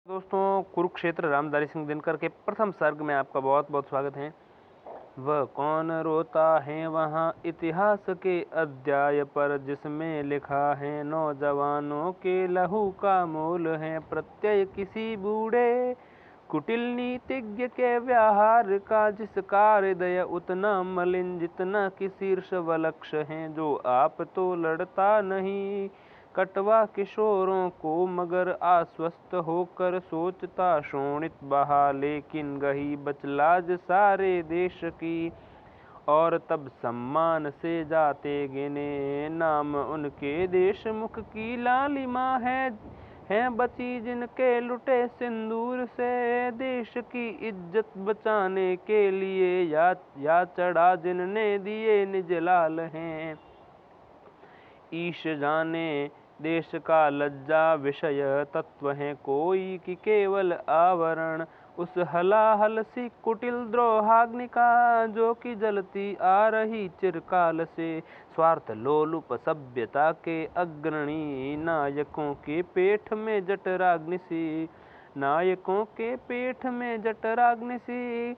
दोस्तों, कुरुक्षेत्र रामधारी सिंह दिनकर के प्रथम सर्ग में आपका बहुत बहुत स्वागत है। वह कौन रोता है वहाँ इतिहास के अध्याय पर, जिसमें लिखा है नौजवानों के लहू का मोल है। प्रत्यय किसी बूढ़े कुटिल नीतिज्ञ के व्यवहार का, जिसका हृदय उतना मलिन जितना कि शीर्ष वलक्ष है। जो आप तो लड़ता नहीं कटवा किशोरों को, मगर आश्वस्त होकर सोचता शोणित बहा। लेकिन गही बचलाज सारे देश की, और तब सम्मान से जाते गिने। नाम उनके देश मुख की लालिमा है बची जिनके लुटे सिंदूर से। देश की इज्जत बचाने के लिए या चढ़ा जिनने दिए निज लाल हैं। ईश जाने देश का लज्जा विषय तत्व है कोई कि केवल आवरण। उस हलाहल सी कुटिल द्रोहाग्नि का, जो कि जलती आ रही चिरकाल से। स्वार्थ लोलुप सभ्यता के अग्रणी, नायकों के पेट में जठराग्नि सी। नायकों के पेट में जठराग्नि सी।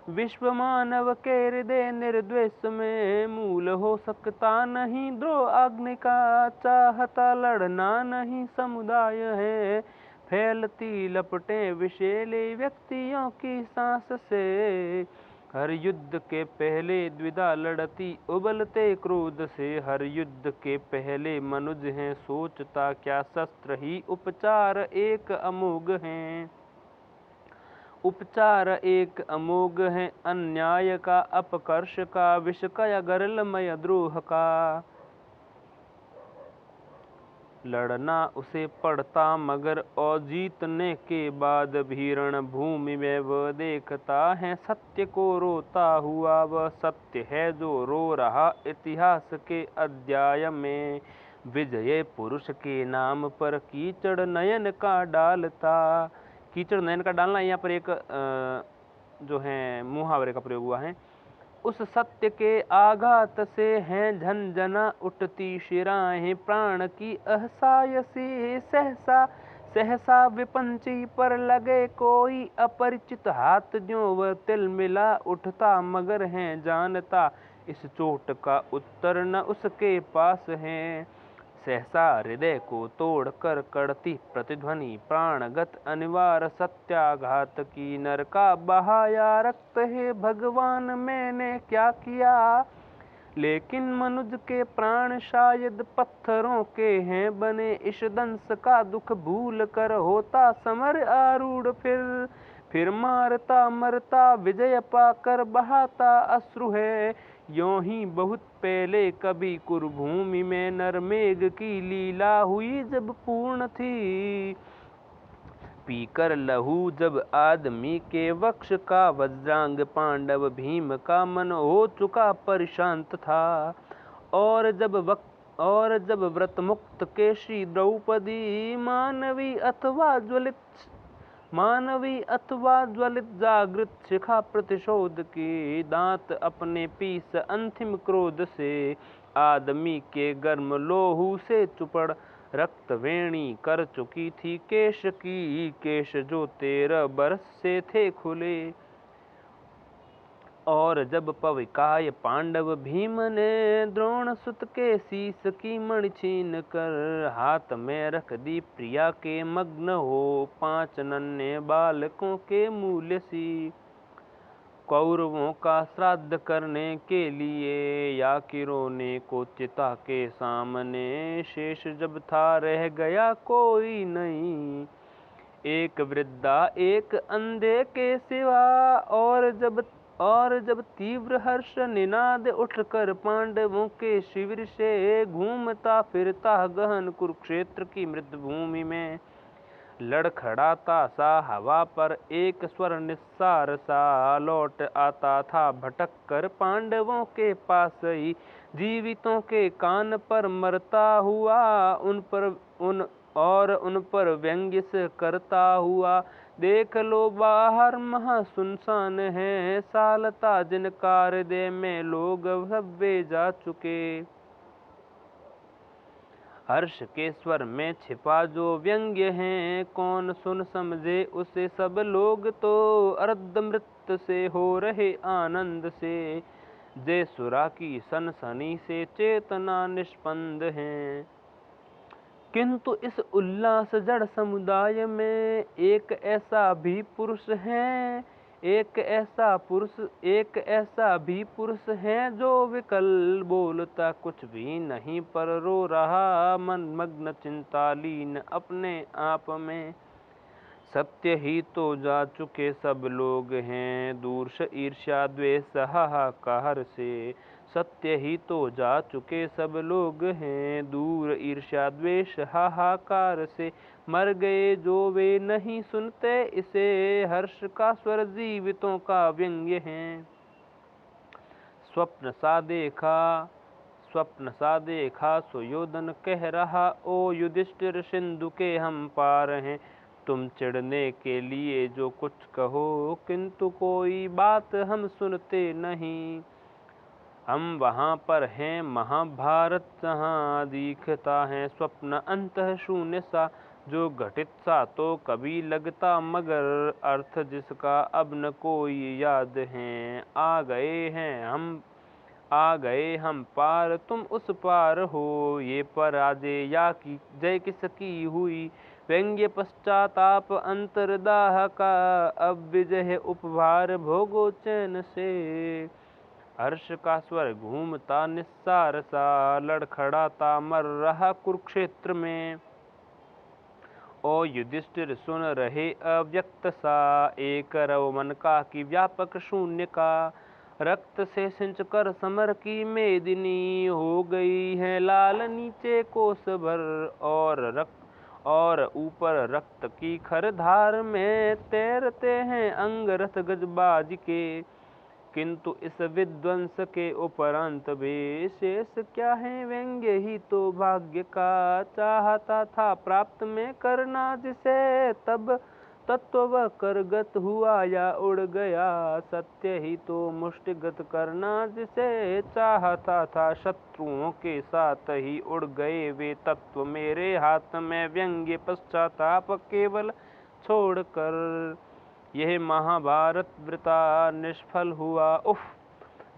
विश्व मानव के हृदय निर्द्वेष में, मूल हो सकता नहीं द्रोह अग्नि का। चाहता लड़ना नहीं समुदाय है, फैलती लपटें विषैले व्यक्तियों की सांस से। हर युद्ध के पहले द्विधा लड़ती उबलते क्रोध से। हर युद्ध के पहले मनुज हैं सोचता क्या, शस्त्र ही उपचार एक अमोघ हैं। उपचार एक अमोघ है अन्याय का, अपकर्ष का, विष का, गरलमय द्रोह का। लड़ना उसे पड़ता मगर और जीतने के बाद भी रणभूमि में वह देखता है सत्य को रोता हुआ। वह सत्य है जो रो रहा इतिहास के अध्याय में। विजय पुरुष के नाम पर कीचड़ नयन का डालता। कीचड़ नयन का डालना यहाँ पर एक जो है मुहावरे का प्रयोग हुआ है। उस सत्य के आघात से हैं झंझना उठती शिराएं प्राण की असहाय सी। सहसा सहसा विपंची पर लगे कोई अपरिचित हाथ, ज्यों वह तिल मिला उठता मगर है जानता इस चोट का उत्तर न उसके पास है। सहसा हृदय को तोड़ कर कड़ती प्रतिध्वनि, प्राणगत अनिवार्य सत्याघात की। नर का बहाया रक्त है भगवान मैंने क्या किया। लेकिन मनुज के प्राण शायद पत्थरों के हैं बने। इस दंश का दुख भूल कर होता समर आरूढ़ फिर मारता मरता विजय पाकर बहाता अश्रु है। यों ही बहुत पहले कभी कुरुभूमि में नरमेघ की लीला हुई जब पूर्ण थी। पीकर लहू जब आदमी के वक्ष का, वज्रांग पांडव भीम का मन हो चुका परिशांत था। और जब व्रत मुक्त केशी द्रौपदी मानवी अथवा ज्वलित जागृत शिखा प्रतिशोध की। दांत अपने पीस अंतिम क्रोध से, आदमी के गर्म लोहू से चुपड़ रक्त वेणी कर चुकी थी केश की। केश जो 13 बरस से थे खुले। और जब पविकाय पांडव भीम ने द्रोण सुत के शीस की मणि छीन कर, हाथ में रख दी प्रिया के मग्न हो 5 नन्हे बालकों के मूल्य सी। कौरवों का श्राद्ध करने के लिए या किरोने को चिता के सामने, शेष जब था रह गया कोई नहीं। एक वृद्धा एक अंधे के सिवा। और जब तीव्र हर्ष निनाद उठकर पांडवों के शिविर से घूमता फिरता गहन कुरुक्षेत्र की मृत भूमि में, लड़खड़ाता सा हवा पर एक स्वर निस्सार सा लौट आता था भटक कर पांडवों के पास ही। जीवितों के कान पर मरता हुआ उन पर व्यंग्य से करता हुआ, देख लो बाहर महा सुनसान है। सालता जिनका हृदय में लोग सब वे जा चुके। हर्ष के स्वर में छिपा जो व्यंग्य है, कौन सुन समझे उसे सब लोग तो अर्धमृत से हो रहे आनंद से। जय सुरा की सनसनी से चेतना निष्पन्द है, किंतु इस उल्लास जड़ समुदाय में एक ऐसा भी पुरुष है, एक ऐसा भी पुरुष है जो विकल, बोलता कुछ भी नहीं पर रो रहा मन मग्न चिंतालीन अपने आप में। सत्य ही तो जा चुके सब लोग हैं दूर ईर्ष्या द्वेष हाहाकार से। सत्य ही तो जा चुके सब लोग हैं दूर ईर्ष्या द्वेष हाहाकार से। मर गए जो वे नहीं सुनते इसे, हर्ष का स्वर जीवितों का व्यंग्य है। स्वप्न सा देखा सुयोधन कह रहा, ओ युधिष्ठिर सिंधु के हम पार हैं। तुम चिढ़ने के लिए जो कुछ कहो, किंतु कोई बात हम सुनते नहीं। हम वहाँ पर हैं महाभारत जहाँ दिखता है स्वप्न अंतः शून्य सा। जो घटित सा तो कभी लगता मगर अर्थ जिसका अब न कोई याद है। आ गए हम पार तुम उस पार हो, ये पराजय या की जय किसकी हुई। व्यंग्य पश्चाताप अंतरदाह का, अब विजय उपहार भोगो चैन से। हर्ष का स्वर घूमता निस्सार सा, लड़खड़ाता मर रहा कुरुक्षेत्र में। ओ युधिष्ठिर सुन रहे अव्यक्त सा, एक रव मन का कि व्यापक शून्य का। रक्त से सिंच कर समर की मेदिनी, हो गई है लाल नीचे कोस भर। और ऊपर रक्त की खरधार में तैरते हैं अंगरथ गजबाज के। किंतु इस विध्वंस के उपरांत भी शेष क्या है, व्यंग्य ही तो भाग्य का। चाहता था प्राप्त में करना जिसे, तब तत्व करगत हुआ या उड़ गया। सत्य ही तो मुष्टिगत करना जिसे, चाहता था शत्रुओं के साथ ही उड़ गए वे तत्व मेरे हाथ में। व्यंग्य पश्चाताप केवल छोड़कर, यह महाभारत वृता निष्फल हुआ। उफ,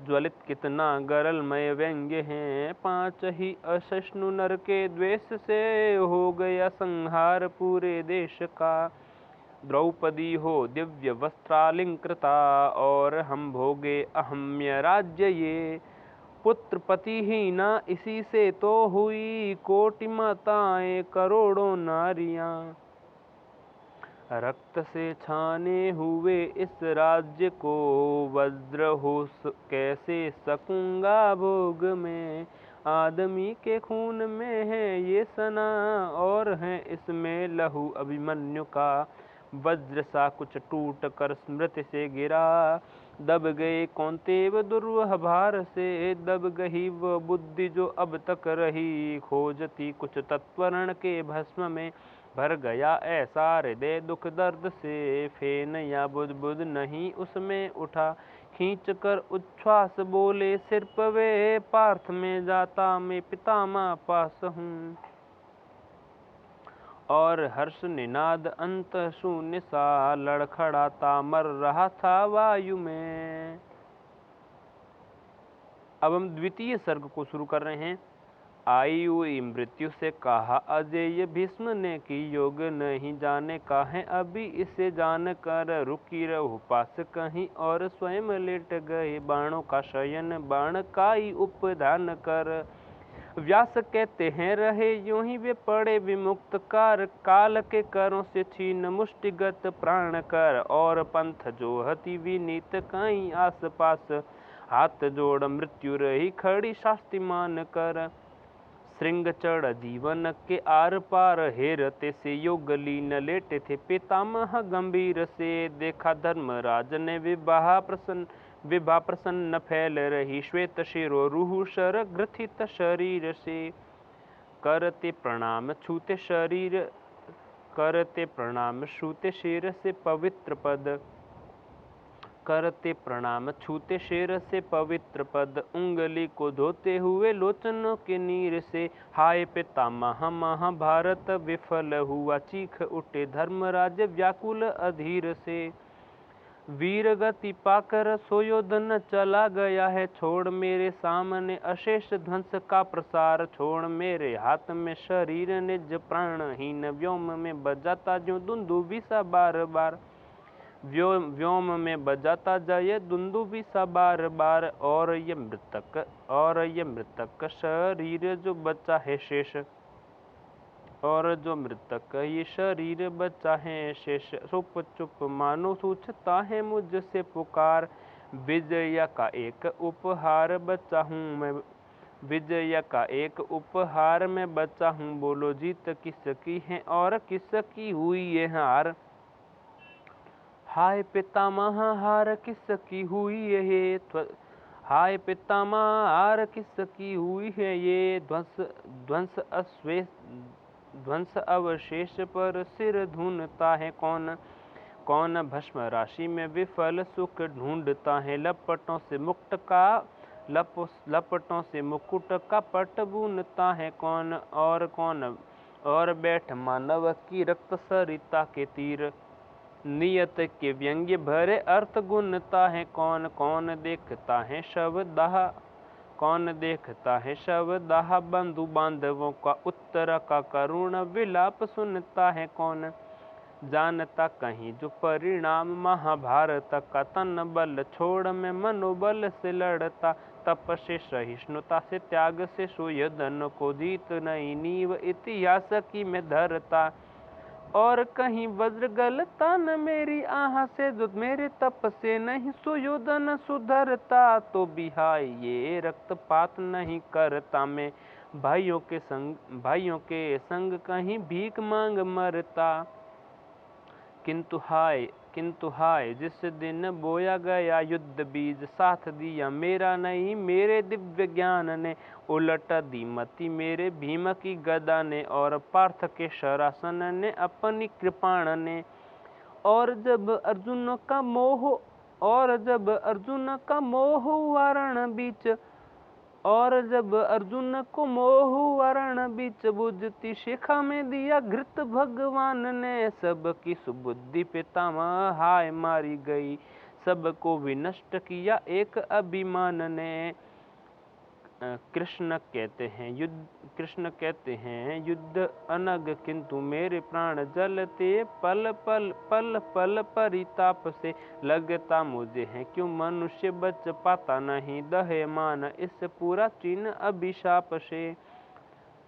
ज्वलित कितना गरलमय व्यंग्य है। 5 ही असहिष्णु नर के द्वेष से, हो गया संहार पूरे देश का। द्रौपदी हो दिव्य वस्त्रालंकृता, और हम भोगे अहम्य राज्य ये। पुत्र पति ही ना इसी से तो हुई, कोटि माताएं करोड़ों नारियां। रक्त से छाने हुए इस राज्य को, वज्र हो कैसे सकूंगा भोग में। आदमी के खून में है ये सना, और है इसमें लहू अभिमन्यु का। वज्र सा कुछ टूट कर स्मृति से गिरा, दब गए कौंतेय दुर्वह भार से। दब गई वो बुद्धि जो अब तक रही, खोजती कुछ तत्वरण के भस्म में। भर गया ऐसा हृदय दुख दर्द से, फेन या बुद्बुद नहीं उसमें उठा। खींच कर उच्छ्वास बोले सिर पवे, पार्थ में जाता मैं पितामह पास हूँ। और हर्ष निनाद अंत शून्य सा, लड़खड़ाता मर रहा था वायु में। अब हम द्वितीय सर्ग को शुरू कर रहे हैं। आई हुई मृत्यु से कहा अजेय भीष्म ने, कि योग नहीं जाने का है अभी इसे जान कर। रुकी रहो पास कहीं और स्वयं लेट गए, बाणों का शयन बाण का ही उपधान कर। व्यास कहते हैं रहे यूं ही वे पड़े विमुक्त कार, काल के करों से छीन मुष्टिगत प्राण कर। और पंथ जो हति विनीत कहीं आस पास, हाथ जोड़ मृत्यु रही खड़ी शास्ति मान कर। श्रृंग चढ़ जीवन के आर पार, हेरते से योग लीन लेटे थे पितामह गंभीर से। देखा धर्मराज ने विभा प्रसन्न फैल रही, श्वेत शिरो रूह शर ग्रथित शरीर से। करते प्रणाम छूते शिर से पवित्र पद, करते प्रणाम छूते शेर से पवित्र पद, उंगली को धोते हुए लोचनों के नीर से। हाय पितामह महाभारत विफल हुआ, चीख उठे धर्मराज व्याकुल अधीर से। वीर गति पाकर सुयोधन चला गया है, छोड़ मेरे सामने अशेष ध्वंस का प्रसार। छोड़ मेरे हाथ में शरीर निज प्राणहीन, व्योम में बजाता जो दुंदुभी सा बार बार। व्योम में बजाता जाए दुंदुभी सा बार बार। और ये मृतक शरीर जो बचा है शेष, और जो मृतक ये शरीर बचा है शेष। चुप चुप मानो सूझता है मुझसे पुकार, विजय का एक उपहार बचा हूँ मैं। विजय का एक उपहार में बचा हूँ, बोलो जीत किसकी है और किसकी हुई है हार। हाय पितामह हार किसकी हुई है ये, हाय पितामह हार किसकी हुई है ये। ध्वंस अवशेष पर सिर ढूंढता है कौन, कौन भस्म राशि में विफल सुख ढूंढता है। लपटों से मुकुट का पट बुनता है कौन, और बैठ मानव की रक्त सरिता के तीर। नियत के व्यंग्य भरे अर्थ गुनता है कौन, कौन देखता है शव दाह बंधु बांधवों का उत्तर का करुण विलाप सुनता है कौन। जानता कहीं जो परिणाम महाभारत का, तन बल छोड़ मैं मनोबल से लड़ता। तप से सहिष्णुता से त्याग से सुयोधन को जीत नई नींव इतिहास की मैं धरता। और कहीं वज्र गलता न मेरी आह से, जो मेरे तप से नहीं सुयोधन सुधरता। तो भी हाय ये रक्तपात नहीं करता मैं, भाइयों के संग कहीं भीख मांग मरता। किंतु हाय जिस दिन बोया गया युद्ध बीज, साथ दिया मेरा नहीं मेरे दिव्य ज्ञान ने। उलट दी मति मेरे भीम की गदा ने, और पार्थ के शरासन ने अपनी कृपाण ने। और जब अर्जुन का मोह वारण बीच, और जब अर्जुन को मोह वारण बीच, बुझती शिखा में दिया घृत भगवान ने। सबकी सुबुद्धि पितामह हाय मारी गई, सबको विनष्ट किया एक अभिमान ने। कृष्ण कहते हैं युद्ध अनग, किंतु मेरे प्राण जलते पल पल परिताप से। लगता मुझे है क्यों मनुष्य बच पाता नहीं, दहे मान इस पूरा चीन अभिशाप से।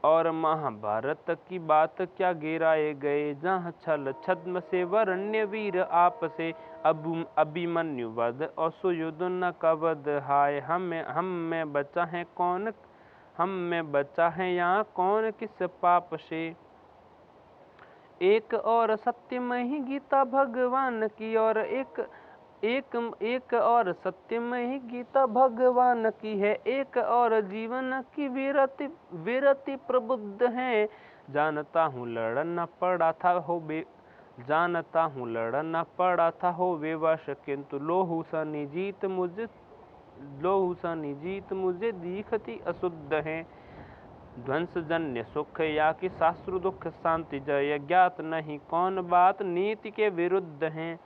और महाभारत की बात क्या गिराए गए, जहाँ छल छद्म से वरण्य वीर आप से। अभिमन्यु वध और सुयोधन का वध, हाय हम में बचा है कौन, हम में बचा है यहाँ कौन किस पाप से। एक और सत्यमयी गीता भगवान की, और एक और सत्यमयी गीता भगवान की है। एक और जीवन की विरति प्रबुद्ध है। जानता हूँ लड़ना पड़ा था हो विवश, किंतु लोहू सनी जीत मुझे दिखती अशुद्ध है। ध्वंस जन्य सुख या कि शास्त्र दुख शांति जय, ज्ञात नहीं कौन बात नीति के विरुद्ध है।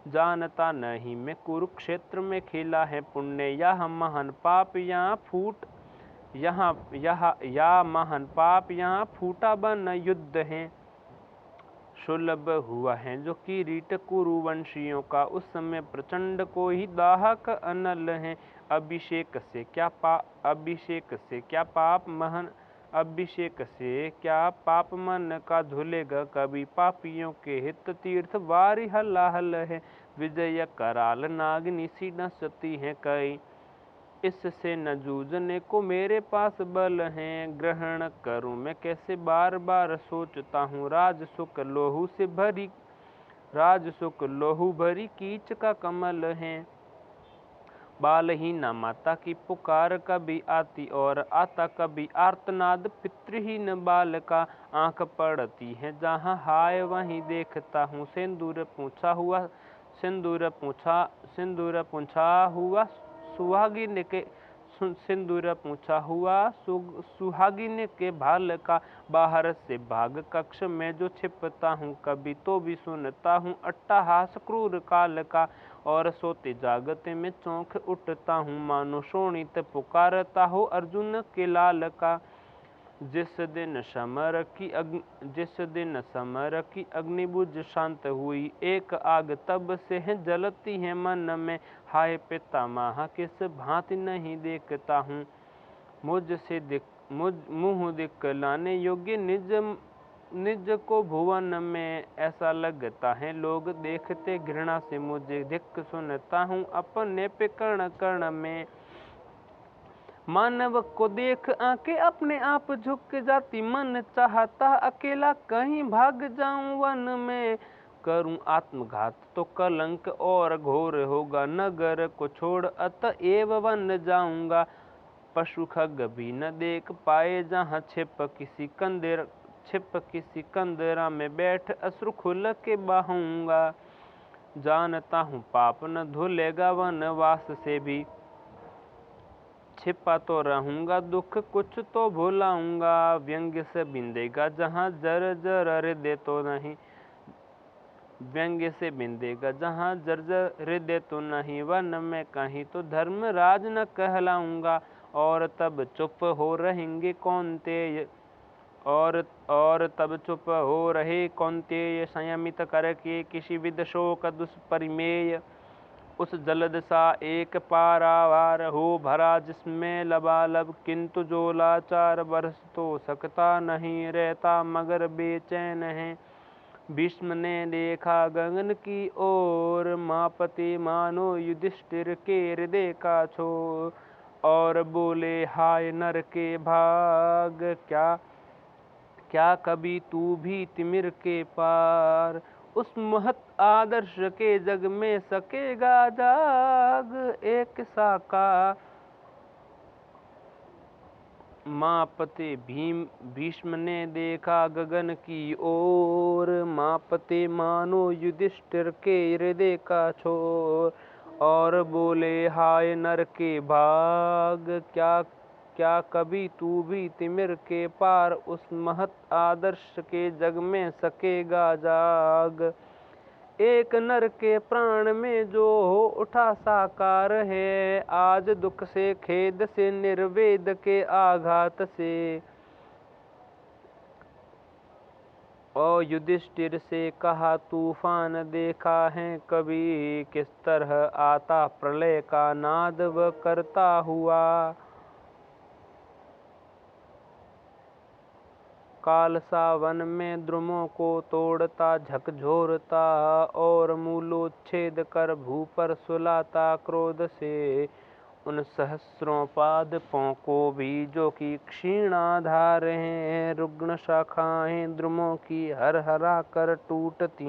जानता नहीं मैं कुरुक्षेत्र में खिला है पुण्य, यह महान पाप यहाँ फूटा बन युद्ध है। सुलभ हुआ है जो किरीट कुरुवंशियों का, उस समय प्रचंड को ही दाहक अनल है। अभिषेक से क्या पाप मन का धुलेगा कभी, पापियों के हित तीर्थ वारी हलाहल है। विजय कराल नागिनी सी नसती है कई, इससे न जूझने को मेरे पास बल है। ग्रहण करूं मैं कैसे बार बार सोचता हूँ, राज सुख लोहू भरी कीच का कमल है। बालहीना माता की पुकार कभी आती, और आता कभी आर्तनाद पितृहीन बाल का। आंख पड़ती है जहाँ हाय वहीं देखता हूँ, सिंदूर सिंदूर पूछा हुआ सुहागिन के सिंदूर पूछा हुआ सुहागिन के भाल का, बाहर से भाग कक्ष में जो छिपता हूँ, कभी तो भी सुनता हूँ अट्टहास क्रूर काल का, और सोते जागते में चौंक उठता हूँ, मानो शोणित पुकारता हो अर्जुन के लाल का। जिस दिन समर की अग्नि बुझ शांत हुई, एक आग तब से है जलती है मन में, हाय पितामह किस भांति नहीं देखता हूँ, मुँह दिखलाने योग्य निज को भुवन में, ऐसा लगता है लोग देखते घृणा से मुझे, धिक सुनता हूँ अपने पे कण कण में। मानव को देख आंखें अपने आप झुक जाती, मन चाहता अकेला कहीं भाग जाऊं वन में, करूं आत्मघात तो कलंक और घोर होगा, नगर को छोड़ अतएव वन जाऊंगा, पशु खग भी न देख पाए जहां छिप किसी कंदरा में बैठ अश्रु खुल के बहाऊंगा, जानता हूँ पाप न धुलेगा वनवास से भी, छिपा तो रहूंगा दुख कुछ तो भुलाऊंगा, व्यंग्य से बिंदेगा जहाँ जर जर हृदय तो नहीं, व्यंग्य से बिंदेगा जहाँ जर जर हृदय तो नहीं, वन में कहीं तो धर्मराज न कहलाऊंगा, और तब चुप हो रहेंगे कौन्तेय, और तब चुप हो रहे कौन्तेय, संयमित करके किसी विद शोक दुष्परिमेय, उस जलद सा एक पारावार हो भरा जिसमें लबालब, किंतु जो लाचार बरस तो सकता नहीं रहता मगर बेचैन है। भीष्म ने देखा गगन की ओर, मापते मानो युधिष्ठिर के हृदय का छोर, और बोले हाय नर के भाग, क्या कभी तू भी तिमिर के पार, उस महत आदर्श के जग में सकेगा जाग, एक साका मापते भीष्म ने देखा गगन की ओर, मापते मानो युधिष्ठिर के हृदय का छोर, और बोले हाय नर के भाग, क्या कभी तू भी तिमिर के पार, उस महत आदर्श के जग में सकेगा जाग, एक नर के प्राण में जो हो उठा साकार है, आज दुख से खेद से निर्वेद के आघात से, और युधिष्ठिर से कहा तूफान देखा है कभी, किस तरह आता प्रलय का नाद व करता हुआ, काल सावन में द्रुमों को तोड़ता झकझोरता, और मूलोच्छेद कर भू पर सुलाता क्रोध से, उन सहस्रों पादपों को भी जो कि क्षीणाधार हैं, रुग्ण शाखाएं द्रुमों की हर हरा कर टूटती,